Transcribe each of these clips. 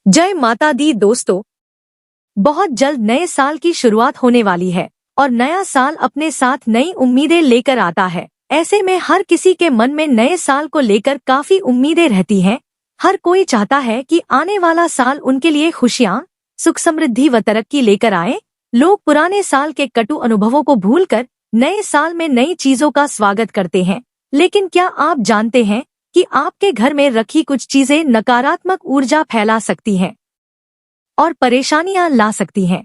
जय माता दी दोस्तों। बहुत जल्द नए साल की शुरुआत होने वाली है और नया साल अपने साथ नई उम्मीदें लेकर आता है। ऐसे में हर किसी के मन में नए साल को लेकर काफी उम्मीदें रहती हैं। हर कोई चाहता है कि आने वाला साल उनके लिए खुशियाँ, सुख, समृद्धि व तरक्की लेकर आए। लोग पुराने साल के कटु अनुभवों को भूलकर नए साल में नई चीजों का स्वागत करते हैं। लेकिन क्या आप जानते हैं कि आपके घर में रखी कुछ चीजें नकारात्मक ऊर्जा फैला सकती हैं और परेशानियां ला सकती हैं।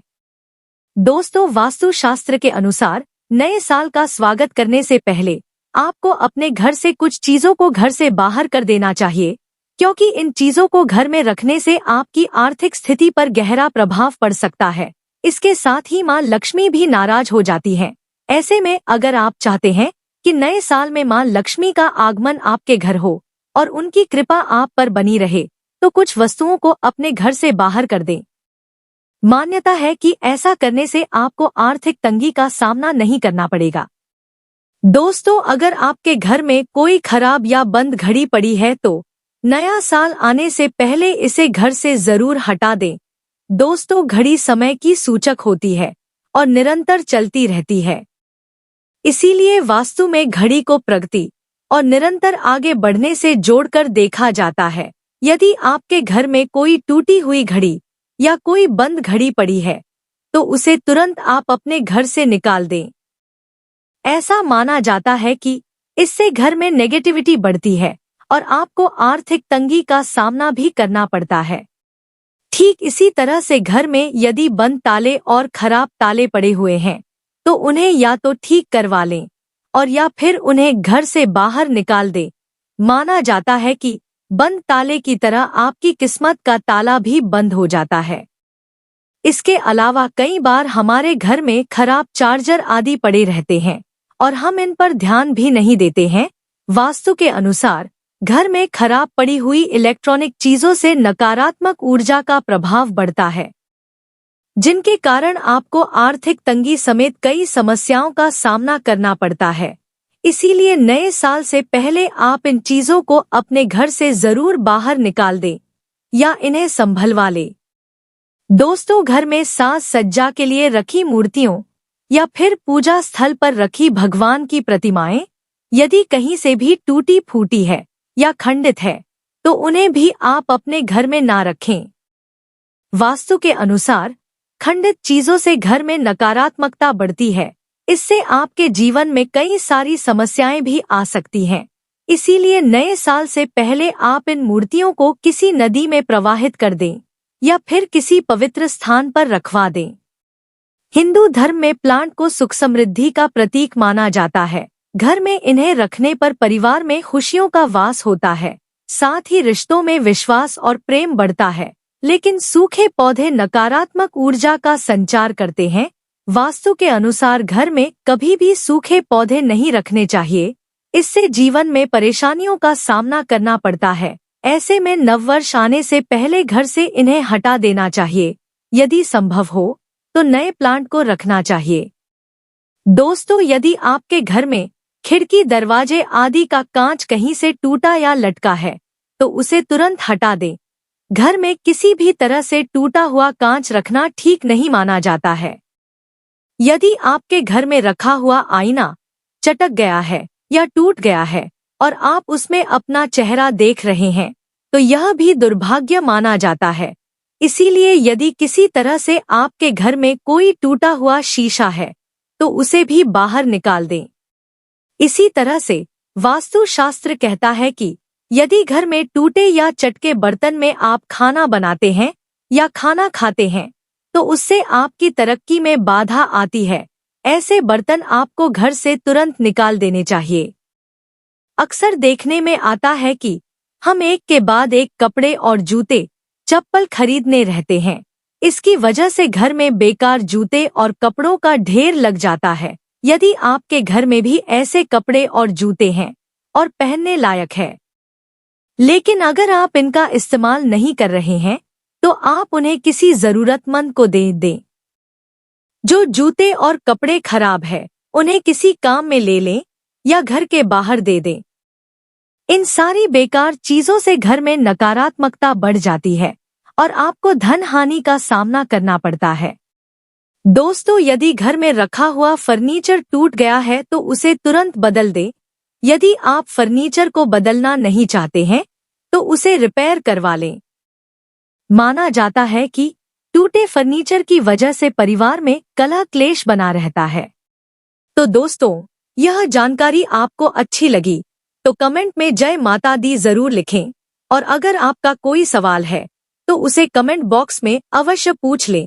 दोस्तों, वास्तु शास्त्र के अनुसार नए साल का स्वागत करने से पहले आपको अपने घर से कुछ चीजों को घर से बाहर कर देना चाहिए, क्योंकि इन चीजों को घर में रखने से आपकी आर्थिक स्थिति पर गहरा प्रभाव पड़ सकता है। इसके साथ ही मां लक्ष्मी भी नाराज हो जाती हैं। ऐसे में अगर आप चाहते हैं कि नए साल में मां लक्ष्मी का आगमन आपके घर हो और उनकी कृपा आप पर बनी रहे, तो कुछ वस्तुओं को अपने घर से बाहर कर दें। मान्यता है कि ऐसा करने से आपको आर्थिक तंगी का सामना नहीं करना पड़ेगा। दोस्तों, अगर आपके घर में कोई खराब या बंद घड़ी पड़ी है तो नया साल आने से पहले इसे घर से जरूर हटा दें। दोस्तों, घड़ी समय की सूचक होती है और निरंतर चलती रहती है। इसीलिए वास्तु में घड़ी को प्रगति और निरंतर आगे बढ़ने से जोड़कर देखा जाता है। यदि आपके घर में कोई टूटी हुई घड़ी या कोई बंद घड़ी पड़ी है तो उसे तुरंत आप अपने घर से निकाल दें। ऐसा माना जाता है कि इससे घर में नेगेटिविटी बढ़ती है और आपको आर्थिक तंगी का सामना भी करना पड़ता है। ठीक इसी तरह से घर में यदि बंद ताले और खराब ताले पड़े हुए हैं तो उन्हें या तो ठीक करवा लें और या फिर उन्हें घर से बाहर निकाल दें। माना जाता है कि बंद ताले की तरह आपकी किस्मत का ताला भी बंद हो जाता है। इसके अलावा कई बार हमारे घर में खराब चार्जर आदि पड़े रहते हैं और हम इन पर ध्यान भी नहीं देते हैं। वास्तु के अनुसार घर में खराब पड़ी हुई इलेक्ट्रॉनिक चीजों से नकारात्मक ऊर्जा का प्रभाव बढ़ता है, जिनके कारण आपको आर्थिक तंगी समेत कई समस्याओं का सामना करना पड़ता है। इसीलिए नए साल से पहले आप इन चीजों को अपने घर से जरूर बाहर निकाल दें या इन्हें संभलवा लें। दोस्तों, घर में साज सज्जा के लिए रखी मूर्तियों या फिर पूजा स्थल पर रखी भगवान की प्रतिमाएं यदि कहीं से भी टूटी फूटी है या खंडित है तो उन्हें भी आप अपने घर में ना रखें। वास्तु के अनुसार खंडित चीजों से घर में नकारात्मकता बढ़ती है। इससे आपके जीवन में कई सारी समस्याएं भी आ सकती हैं। इसीलिए नए साल से पहले आप इन मूर्तियों को किसी नदी में प्रवाहित कर दें या फिर किसी पवित्र स्थान पर रखवा दें। हिंदू धर्म में प्लांट को सुख समृद्धि का प्रतीक माना जाता है। घर में इन्हें रखने पर परिवार में खुशियों का वास होता है, साथ ही रिश्तों में विश्वास और प्रेम बढ़ता है। लेकिन सूखे पौधे नकारात्मक ऊर्जा का संचार करते हैं। वास्तु के अनुसार घर में कभी भी सूखे पौधे नहीं रखने चाहिए, इससे जीवन में परेशानियों का सामना करना पड़ता है। ऐसे में नववर्ष आने से पहले घर से इन्हें हटा देना चाहिए। यदि संभव हो तो नए प्लांट को रखना चाहिए। दोस्तों, यदि आपके घर में खिड़की, दरवाजे आदि का कांच कहीं से टूटा या लटका है तो उसे तुरंत हटा दें। घर में किसी भी तरह से टूटा हुआ कांच रखना ठीक नहीं माना जाता है। यदि आपके घर में रखा हुआ आईना चटक गया है या टूट गया है और आप उसमें अपना चेहरा देख रहे हैं तो यह भी दुर्भाग्य माना जाता है। इसीलिए यदि किसी तरह से आपके घर में कोई टूटा हुआ शीशा है तो उसे भी बाहर निकाल दें। इसी तरह से वास्तु शास्त्र कहता है कि यदि घर में टूटे या चटके बर्तन में आप खाना बनाते हैं या खाना खाते हैं तो उससे आपकी तरक्की में बाधा आती है। ऐसे बर्तन आपको घर से तुरंत निकाल देने चाहिए। अक्सर देखने में आता है कि हम एक के बाद एक कपड़े और जूते, चप्पल खरीदने रहते हैं। इसकी वजह से घर में बेकार जूते और कपड़ों का ढेर लग जाता है। यदि आपके घर में भी ऐसे कपड़े और जूते हैं और पहनने लायक है, लेकिन अगर आप इनका इस्तेमाल नहीं कर रहे हैं तो आप उन्हें किसी जरूरतमंद को दे दें। जो जूते और कपड़े खराब है उन्हें किसी काम में ले लें या घर के बाहर दे दें। इन सारी बेकार चीजों से घर में नकारात्मकता बढ़ जाती है और आपको धन हानि का सामना करना पड़ता है। दोस्तों, यदि घर में रखा हुआ फर्नीचर टूट गया है तो उसे तुरंत बदल दे। यदि आप फर्नीचर को बदलना नहीं चाहते हैं तो उसे रिपेयर करवा लें। माना जाता है कि टूटे फर्नीचर की वजह से परिवार में कलह क्लेश बना रहता है। तो दोस्तों, यह जानकारी आपको अच्छी लगी तो कमेंट में जय माता दी जरूर लिखें, और अगर आपका कोई सवाल है तो उसे कमेंट बॉक्स में अवश्य पूछ लें।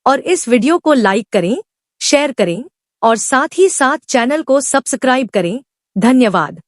और इस वीडियो को लाइक करें, शेयर करें और साथ ही साथ चैनल को सब्सक्राइब करें। धन्यवाद।